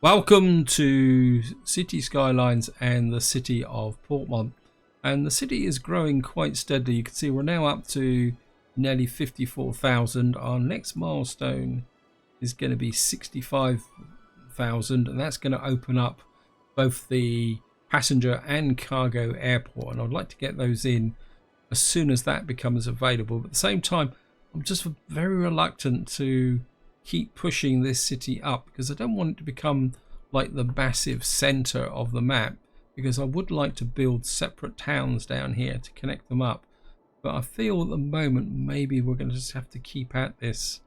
Welcome to City Skylines and the city of Portmont. And the city is growing quite steadily. You can see we're now up to nearly 54,000. Our next milestone is going to be 65,000, and that's going to open up both the passenger and cargo airport. And I'd like to get those in as soon as that becomes available. But at the same time, I'm just very reluctant to keep pushing this city up because I don't want it to become like the massive center of the map, because I would like to build separate towns down here to connect them up. But I feel at the moment maybe we're going to just have to keep at this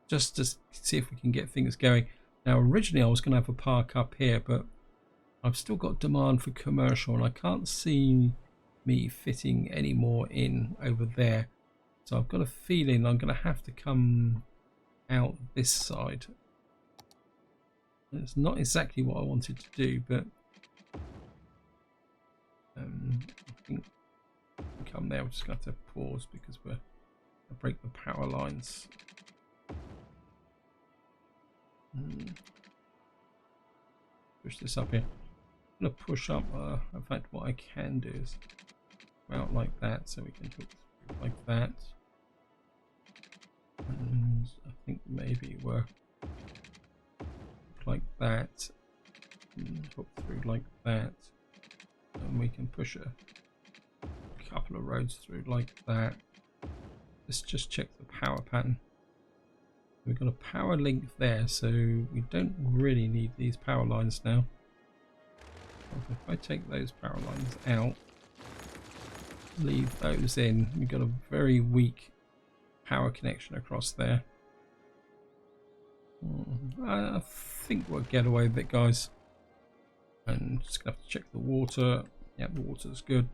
just to see if we can get things going. Now originally I was going to have a park up here, but I've still got demand for commercial and I can't see me fitting any more in over there. So I've got a feeling I'm going to have to come out this side. It's not exactly what I wanted to do, but I think come there. We're just going to have to pause because we're going to break the power lines. Push this up here. I'm going to push up. In fact, what I can do is come out like that, so we can hook through like that. And I think maybe we're like that, and hook through like that, and we can push a couple of roads through like that. Let's just check the power pattern. We've got a power link there, so we don't really need these power lines now. If I take those power lines out, leave those in, we've got a very weak power connection across there. I think we'll get away with it, guys. And just gonna have to check the water. Yeah, the water's good.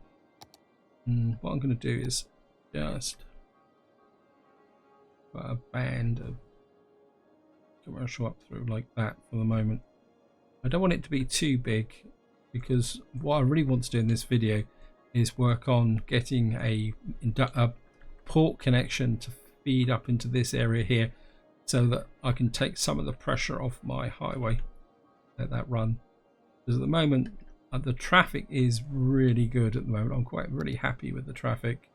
What I'm gonna do is just put a band of commercial up through like that for the moment. I don't want it to be too big, because what I really want to do in this video is work on getting a port connection to feed up into this area here, so that I can take some of the pressure off my highway. Let that run, because at the moment the traffic is really good at the moment. I'm quite really happy with the traffic.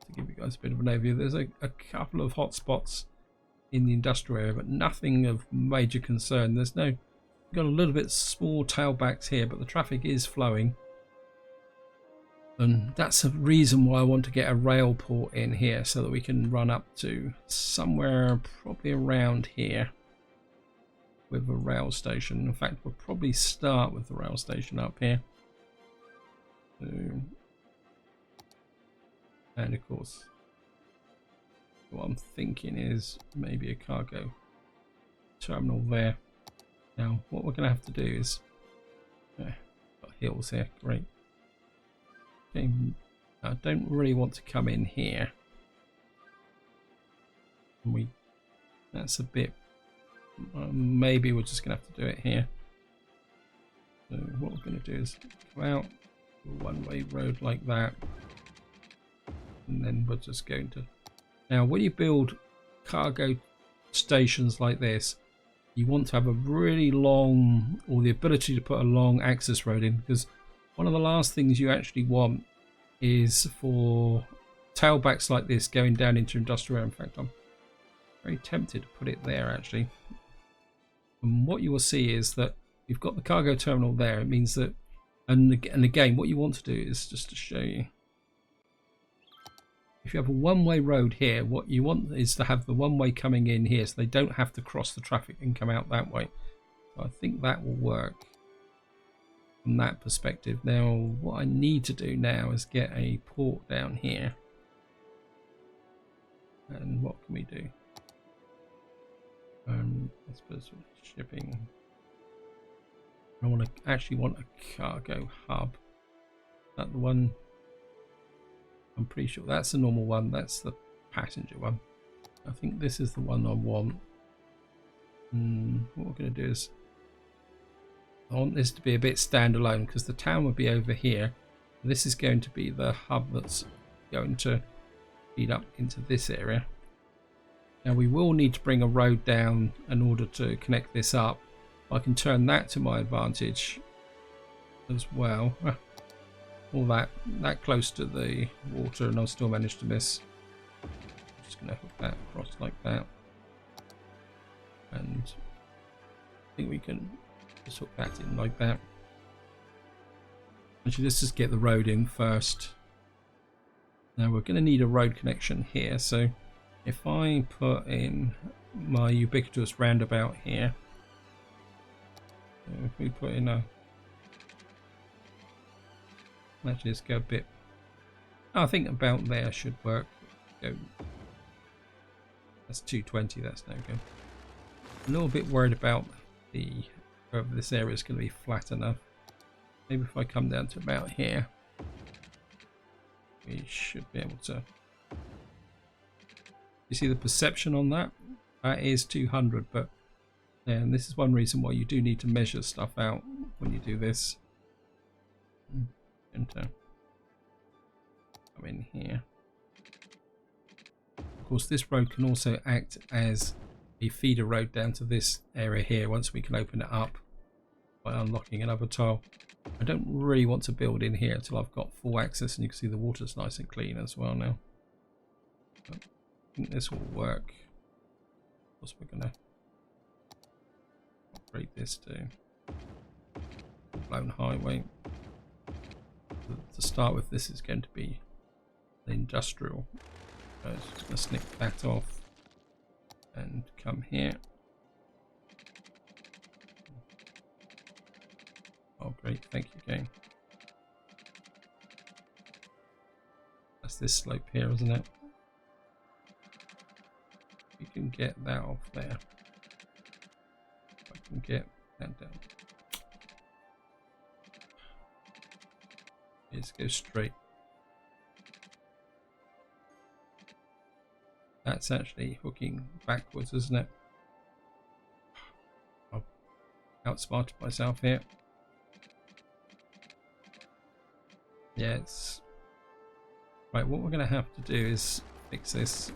To give you guys a bit of an overview, there's a couple of hot spots in the industrial area, but nothing of major concern. There's no, got a little bit small tailbacks here, but the traffic is flowing. And that's a reason why I want to get a rail port in here, so that we can run up to somewhere probably around here with a rail station. In fact, we'll probably start with the rail station up here. So, and of course, what I'm thinking is maybe a cargo terminal there. Now, what we're going to have to do is, got hills here, great. I don't really want to come in here. That's a bit, maybe we're just gonna have to do it here. So what we're going to do is go out a one-way road like that, and then we're just going to, now when you build cargo stations like this, you want to have a really long, or the ability to put a long access road in, because one of the last things you actually want is for tailbacks like this going down into industrial area. In fact, I'm very tempted to put it there actually. And what you will see is that you've got the cargo terminal there. It means that, and again, what you want to do is just to show you, if you have a one-way road here, what you want is to have the one-way coming in here, so they don't have to cross the traffic and come out that way. So I think that will work from that perspective. Now what I need to do now is get a port down here, and what can we do? I suppose shipping. I actually want a cargo hub. Is that the one? I'm pretty sure that's the normal one. That's the passenger one. I think this is the one I want. What we're going to do is, I want this to be a bit standalone, because the town will be over here. This is going to be the hub that's going to feed up into this area. Now we will need to bring a road down in order to connect this up, I can turn that to my advantage as well. All that close to the water, and I'll still manage to miss. I'm just going to hook that across like that, and I think we can just hook that in like that. Actually, let's just get the road in first. Now we're going to need a road connection here, so if I put in my ubiquitous roundabout here, so if we put in a, actually let's go a bit, I think about there should work. Go, that's 220, that's no good. A little bit worried about whether this area is going to be flat enough. Maybe if I come down to about here, we should be able to. You see the perception on that? That is 200, but and this is one reason why you do need to measure stuff out when you do this. And come in here. Of course, this road can also act as a feeder road down to this area here once we can open it up by unlocking another tile. I don't really want to build in here until I've got full access, and you can see the water's nice and clean as well now. But I think this will work. Of course, we're going to upgrade this to blown highway. To start with, this is going to be the industrial. So I'm just going to snip that off and come here. Oh great, thank you game. That's this slope here, isn't it? We can get that off there. I can get that down. Let's go straight. That's actually hooking backwards, isn't it? I've outsmarted myself here. Yeah, it's right. What we're going to have to do is fix this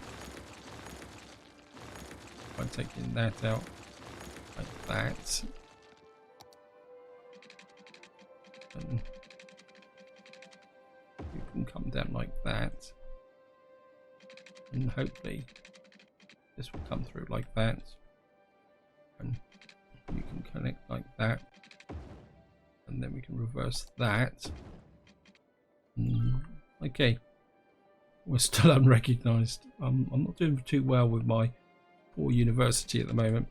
by taking that out like that, and you can come down like that, and hopefully this will come through like that, and you can connect like that, and then we can reverse that. Okay, we're still unrecognized. I'm not doing too well with my poor university at the moment,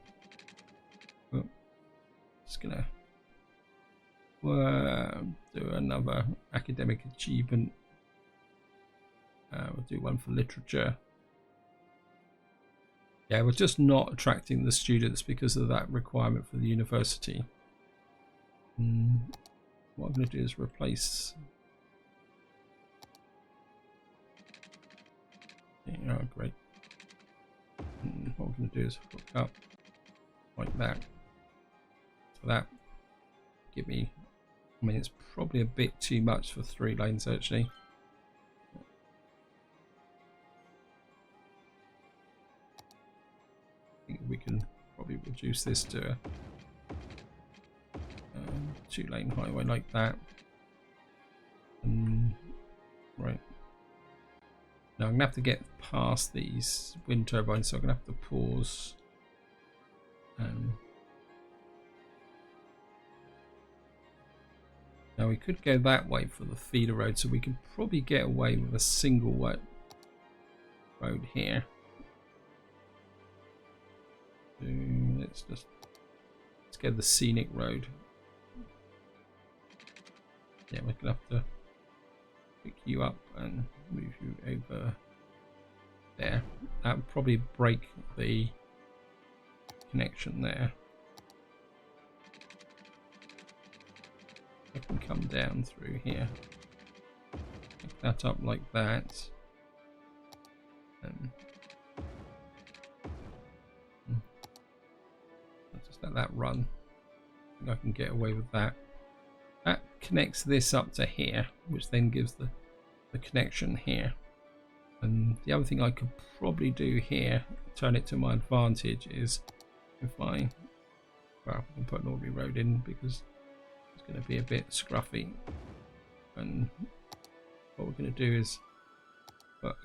but just gonna do another academic achievement. We'll do one for literature. Yeah, we're just not attracting the students because of that requirement for the university. What I'm going to do is replace. Yeah, oh, great. What we're going to do is hook up like that. So that give me. I mean, it's probably a bit too much for 3 lanes actually. I think we can probably reduce this to a 2-lane highway like that. Right. Now I'm going to have to get past these wind turbines, so I'm going to have to pause. Now we could go that way for the feeder road, so we could probably get away with a single road here. So let's get the scenic road. Yeah, we're gonna have to pick you up and move you over there. That would probably break the connection there. I can come down through here, pick that up like that, and I'll just let that run. I think I can get away with that. That connects this up to here, which then gives the connection here. And the other thing I could probably do here, turn it to my advantage, is if I Well, we can put an ordinary road in because it's going to be a bit scruffy. And what we're going to do is put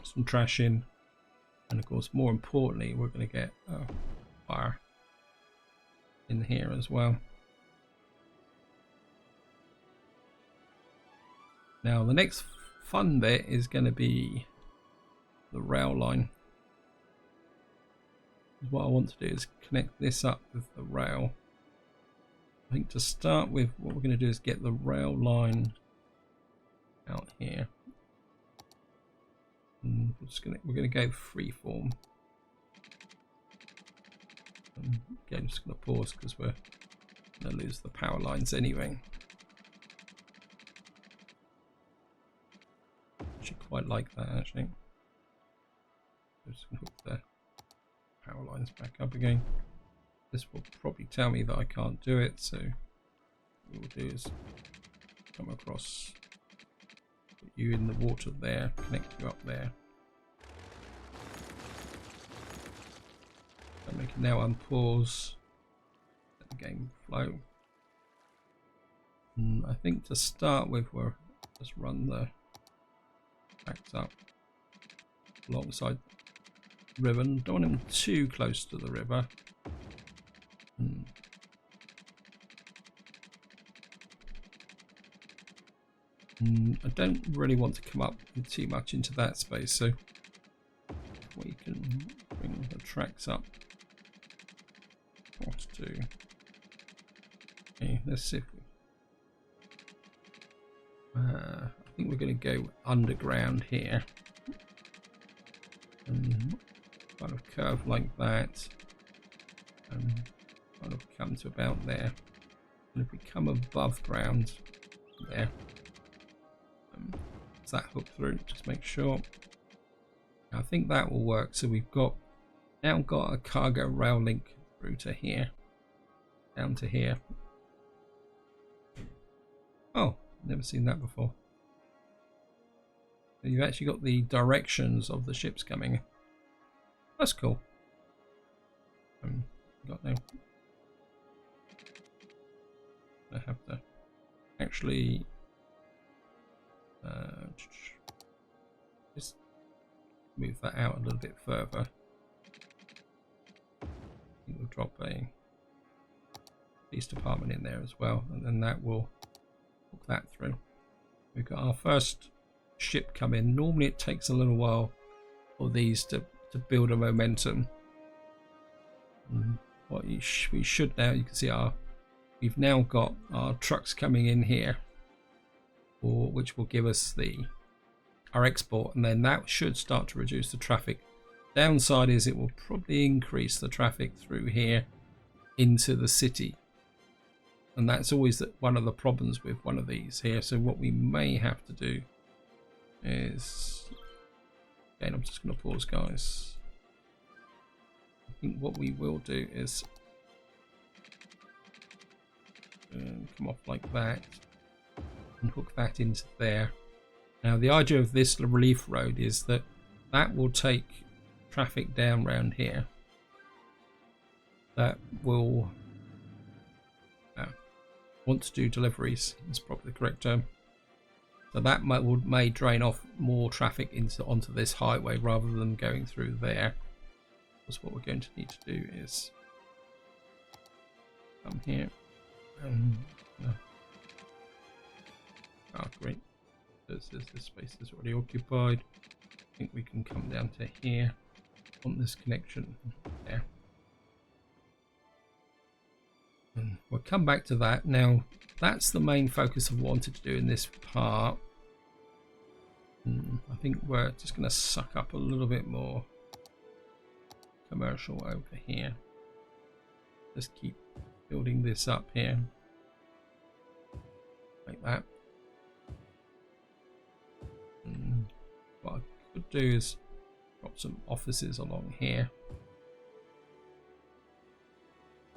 some trash in, and of course, more importantly, we're going to get fire in here as well. Now, the next fun bit is going to be the rail line. What I want to do is connect this up with the rail. I think to start with, what we're going to do is get the rail line out here. And we're going to go freeform. Again, I'm just going to pause because we're going to lose the power lines anyway. I should quite like that actually. Just going to hook the power lines back up again. This will probably tell me that I can't do it, so what we'll do is come across, put you in the water there, connect you up there. And we can now unpause, let the game flow. And I think to start with, we'll just run the tracks up alongside the river. Don't want them too close to the river. I don't really want to come up too much into that space, so we can bring the tracks up. What to do? Okay, let's see if we. I think we're going to go underground here and kind of curve like that, and kind of come to about there. And if we come above ground there, does that hook through? Just make sure. I think that will work. So we've now got a cargo rail link through to here, down to here. Oh, never seen that before. So you've actually got the directions of the ships coming. That's cool. Got no. I have to actually just move that out a little bit further. I think we'll drop a police department in there as well, and then that will hook that through. We've got our first ship come in. Normally it takes a little while for these to build a momentum. What we should now, you can see we've now got our trucks coming in here, which will give us our export, and then that should start to reduce the traffic. Downside is it will probably increase the traffic through here into the city, and that's always one of the problems with one of these here. So what we may have to do is, again, I'm just going to pause, guys. I think what we will do is come off like that and hook that into there. Now the idea of this relief road is that will take traffic down round here. That will want to do deliveries, is probably the correct term. So that may drain off more traffic onto this highway rather than going through there. Because what we're going to need to do is come here. Oh, great. This space is already occupied. I think we can come down to here on this connection there. And we'll come back to that. Now, that's the main focus of what I wanted to do in this part. I think we're just going to suck up a little bit more commercial over here. Just keep building this up here like that. And what I could do is drop some offices along here,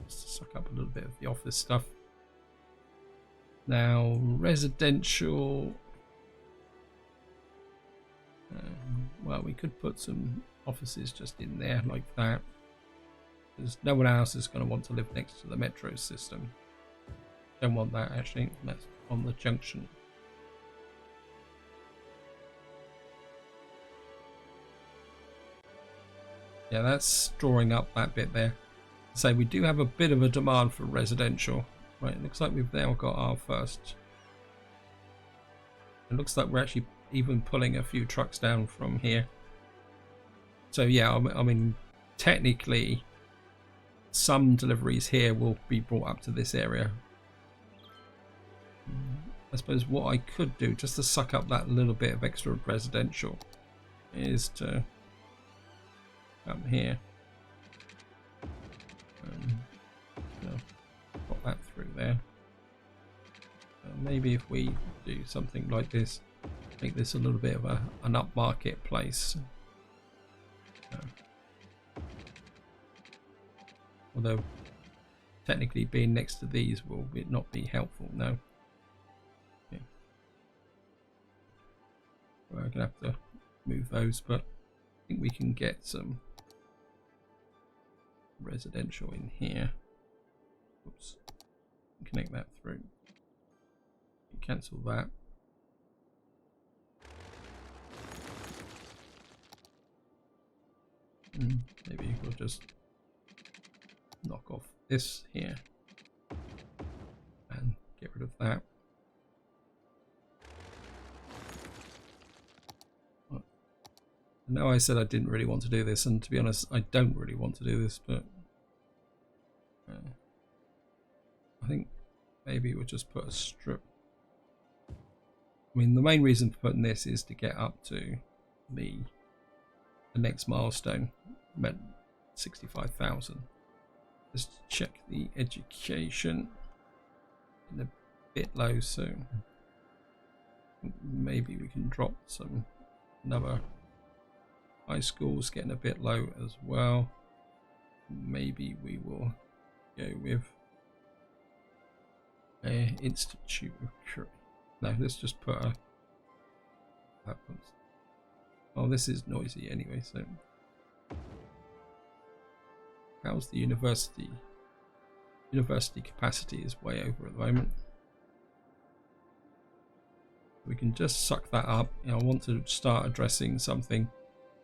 just to suck up a little bit of the office stuff. Now residential, well, we could put some offices just in there like that. Because no one else is going to want to live next to the metro system. Don't want that actually. That's on the junction. Yeah, that's drawing up that bit there. So we do have a bit of a demand for residential. Right, it looks like we've now got our first. It looks like we're actually even pulling a few trucks down from here. So yeah, I mean, technically, some deliveries here will be brought up to this area. I suppose what I could do, just to suck up that little bit of extra residential, is to come here. Put that through there. Maybe if we do something like this, make this a little bit of an upmarket place. Although technically being next to these will not be helpful. No. Okay. We're gonna have to move those, but I think we can get some residential in here. Oops. Connect that through. Cancel that. Maybe we'll just knock off this here and get rid of that. I know I said I didn't really want to do this, and to be honest, I don't really want to do this, but I think maybe we'll just put a strip. I mean, the main reason for putting this is to get up to the next milestone, meant 65,000. Just check the education in a bit low, so maybe we can drop some. Another high school's getting a bit low as well. Maybe we will go with a institute of curriculum. No, let's just put a. That one's. Oh, this is noisy anyway. So, how's the university? University capacity is way over at the moment. We can just suck that up. I want to start addressing something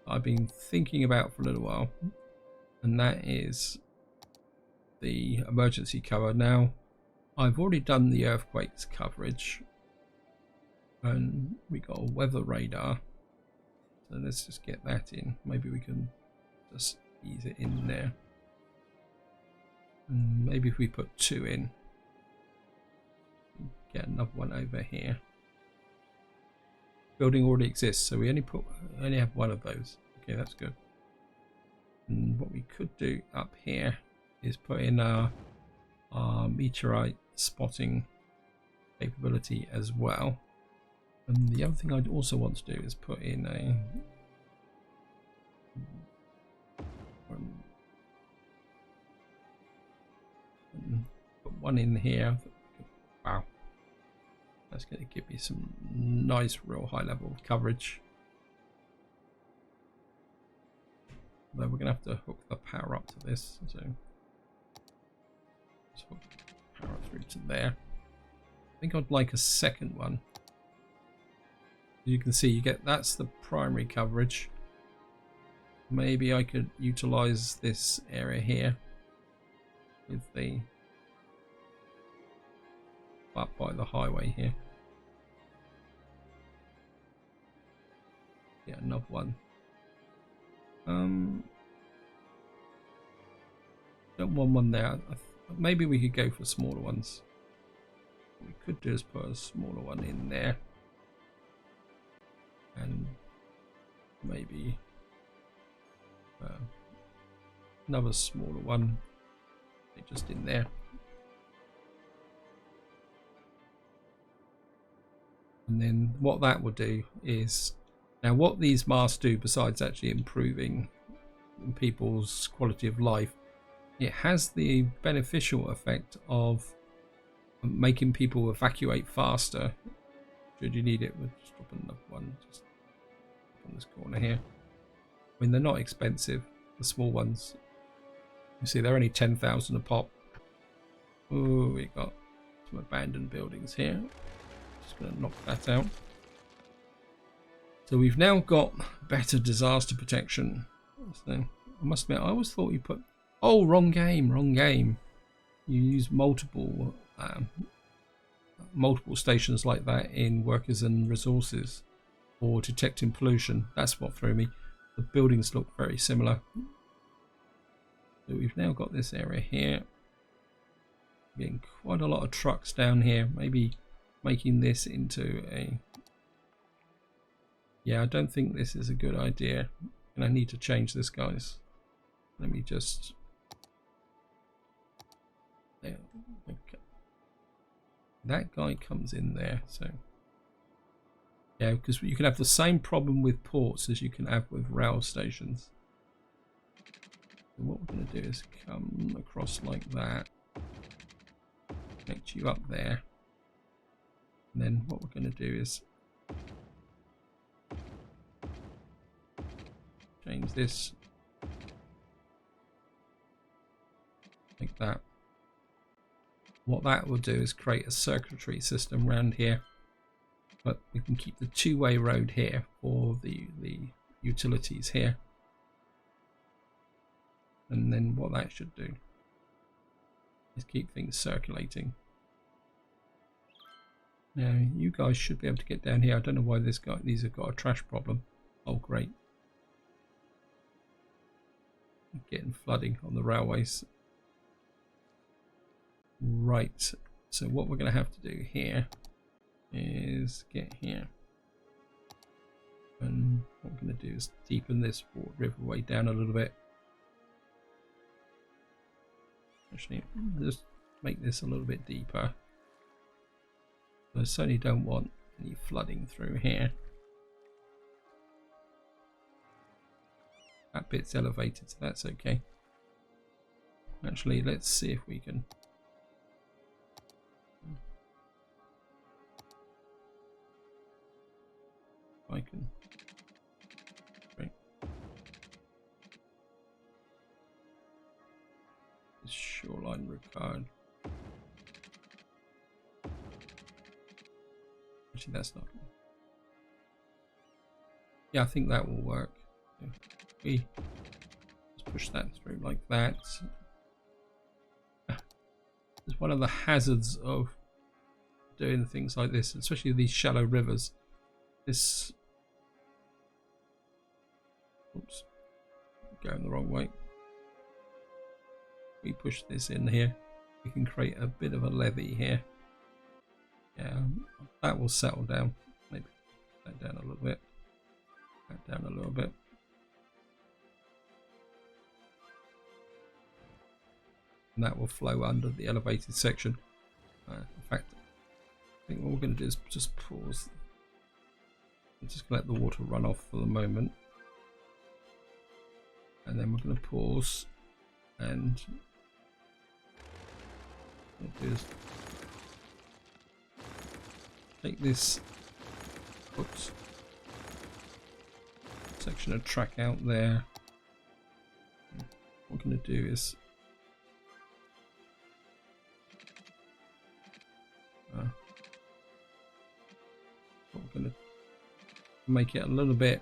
I've been thinking about for a little while, and that is the emergency cover. Now, I've already done the earthquakes coverage. And we got a weather radar, so let's just get that in. Maybe we can just ease it in there, and maybe if we put 2 in, get another one over here. Building already exists, so we only have one of those. Okay, that's good. And what we could do up here is put in our meteorite spotting capability as well. And the other thing I'd also want to do is put in put one in here. Wow, that's going to give me some nice, real high level of coverage. Though we're going to have to hook the power up to this, so let's hook power through to there. I think I'd like a second one. You can see you get that's the primary coverage. Maybe I could utilize this area here with the up by the highway here. Yeah, another one. Don't want one there. Maybe we could go for smaller ones. What we could do is put a smaller one in there. And maybe another smaller one just in there. And then what that will do is, now what these masts do besides actually improving people's quality of life, it has the beneficial effect of making people evacuate faster should you need it. We'll just drop another one just on this corner here. I mean, they're not expensive, the small ones. You see, they're only 10,000 a pop. Oh, we got some abandoned buildings here. Just going to knock that out. So we've now got better disaster protection. So I must admit, I always thought you put... Oh, wrong game, wrong game. You use multiple stations like that in workers and resources for detecting pollution. That's what threw me. The buildings look very similar. So we've now got this area here. Getting quite a lot of trucks down here. Maybe making this into a... Yeah, I don't think this is a good idea. And I need to change this, guys. Let me just... There. Okay. That guy comes in there, so... Yeah, because you can have the same problem with ports as you can have with rail stations. So what we're going to do is come across like that. Connect you up there. And then what we're going to do is change this like that. What that will do is create a circuitry system around here, but we can keep the two-way road here for the utilities here. And then what that should do is keep things circulating. Now you guys should be able to get down here. I don't know why these have got a trash problem. Oh great. Getting flooding on the railways. Right, so what we're going to have to do here is get here. And what we're going to do is deepen this riverway down a little bit. Actually, just make this a little bit deeper. I certainly don't want any flooding through here. That bit's elevated, so that's okay. Actually, let's see if we can... I can... Right. This shoreline required. Actually, that's not... Yeah, I think that will work. We just push that through like that. It's one of the hazards of doing things like this, especially these shallow rivers. This... Oops. Going the wrong way. We push this in here. We can create a bit of a levee here. Yeah, that will settle down. Maybe that down a little bit. That down a little bit. And that will flow under the elevated section. In fact, I think what we're going to do is just pause. I'm just going to let the water run off for the moment. And then we're going to pause and what we'll do is take this section of track out there. What we're going to do is we're going to make it a little bit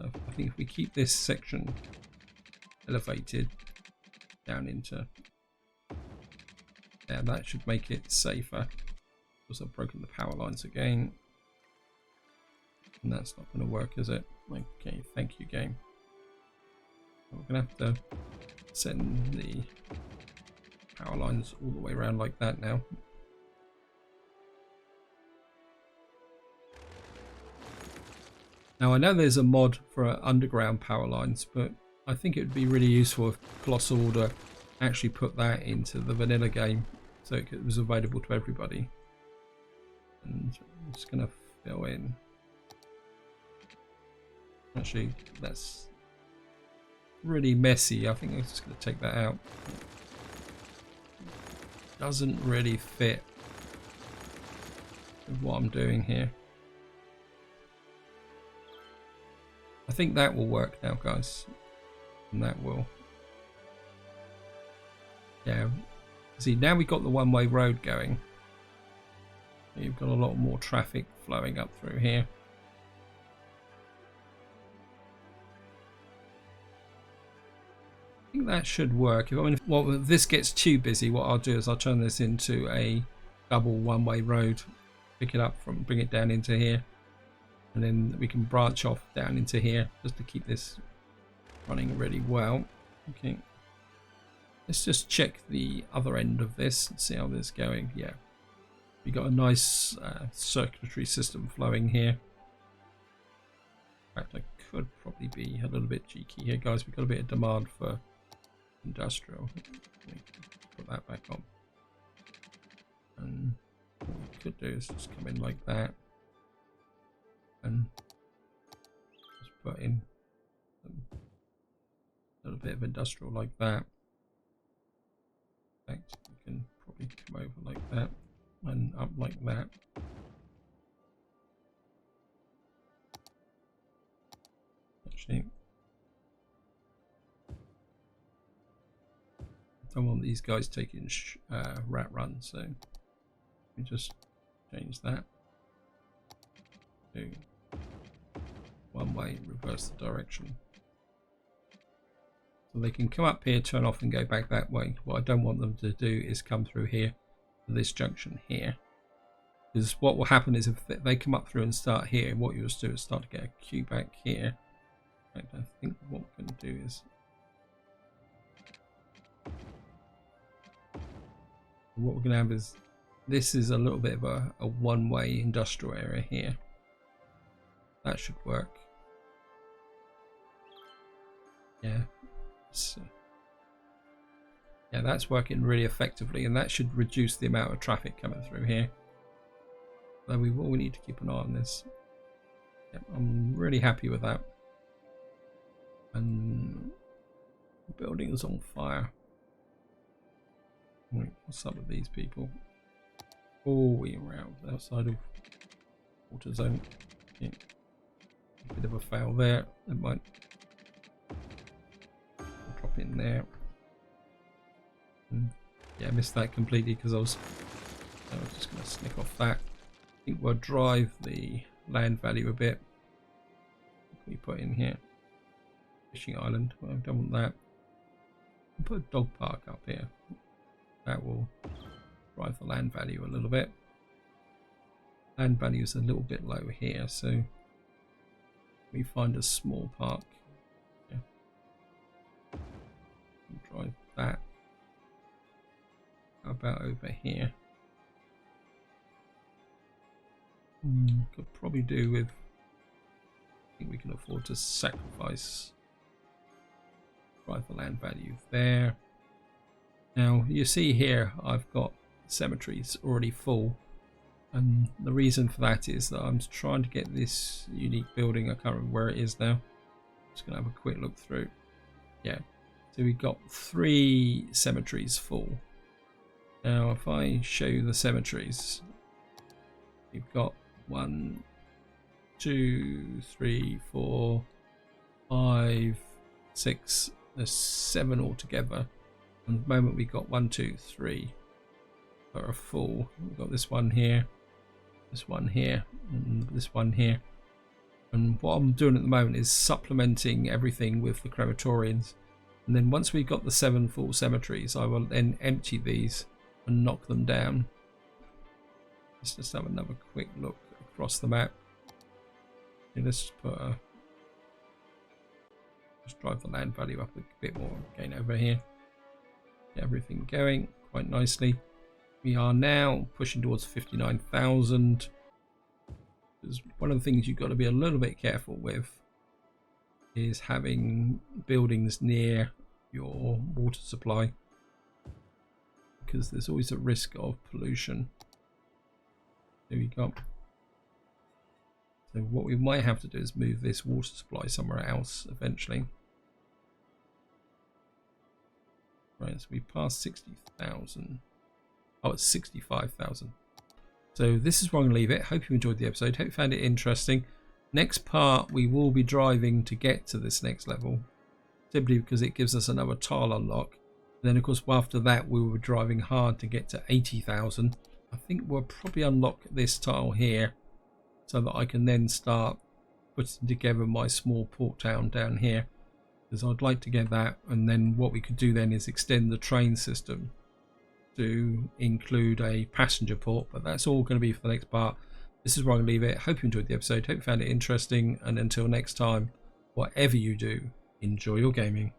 I think if we keep this section elevated down into there, that should make it safer. Because I've broken the power lines again, and that's not going to work, is it? Okay, thank you, game. We're going to have to send the power lines all the way around like that now. Now I know there's a mod for underground power lines, but I think it would be really useful if Colossal Order actually put that into the vanilla game so it was available to everybody. And I'm just going to fill in. Actually, that's really messy. I think I'm just going to take that out. Doesn't really fit with what I'm doing here. I think that will work now, guys. And that will, yeah. See, now we've got the one-way road going. You've got a lot more traffic flowing up through here. I think that should work. If this gets too busy, what I'll do is I'll turn this into a double one-way road, pick it up bring it down into here, and then we can branch off down into here just to keep this running really well. Okay, let's just check the other end of this and see how this is going. Yeah, we got a nice circulatory system flowing here. In fact, I could probably be a little bit cheeky here, guys. We've got a bit of demand for industrial. Put that back on. And what we could do is just come in like that and just put in a little bit of industrial like that. In fact, we can probably come over like that and up like that. Actually, I don't want these guys taking rat run, so let me just change that to one way, reverse the direction. So they can come up here, turn off and go back that way. What I don't want them to do is come through here to this junction here. Because what will happen is if they come up through and start here, what you'll do is start to get a queue back here. In fact, I think what we're going to do is what we're going to have is this is a little bit of a one-way industrial area here. That should work. Yeah. So, yeah, that's working really effectively, and that should reduce the amount of traffic coming through here. Though we will need to keep an eye on this. Yep, I'm really happy with that. And the building is on fire. Wait, what's up with these people? Oh, we're around outside of water zone. Yeah. Bit of a fail there. It might drop in there. Yeah, I missed that completely because I was just going to snick off that. I think we'll drive the land value a bit. What can we put in here? Fishing island. Well, I don't want that. I'll put a dog park up here. That will drive the land value a little bit. Land value is a little bit low here, so we find a small park. Yeah. Drive that. How about over here? Could probably do with. I think we can afford to sacrifice. Drive the land value there. Now you see here I've got cemeteries already full, and the reason for that is that I'm trying to get this unique building. I can't remember where it is now. Just gonna have a quick look through. Yeah, so we've got 3 cemeteries full. Now if I show you the cemeteries, you've got 1, 2, 3, 4, 5, 6. There's 7 altogether. And at the moment we've got 1, 2, 3 that are full. We've got this one here, this one here, and this one here. And what I'm doing at the moment is supplementing everything with the crematorians. And then once we've got the 7 full cemeteries, I will then empty these and knock them down. Let's just have another quick look across the map. Okay, let's just put a... Just drive the land value up a bit more again over here. Get everything going quite nicely. We are now pushing towards 59,000. Because one of the things you've got to be a little bit careful with is having buildings near your water supply, because there's always a risk of pollution. There we go. So what we might have to do is move this water supply somewhere else eventually. Right, so we passed 60,000. Oh, it's 65,000. So this is where I'm going to leave it. Hope you enjoyed the episode. Hope you found it interesting. Next part, we will be driving to get to this next level. simply because it gives us another tile unlock. And then of course after that we were driving hard to get to 80,000. I think we'll probably unlock this tile here so that I can then start putting together my small port town down here, because I'd like to get that. And then what we could do then is extend the train system to include a passenger port, but that's all going to be for the next part. This is where I'm going to leave it. Hope you enjoyed the episode, hope you found it interesting, and until next time, whatever you do, enjoy your gaming.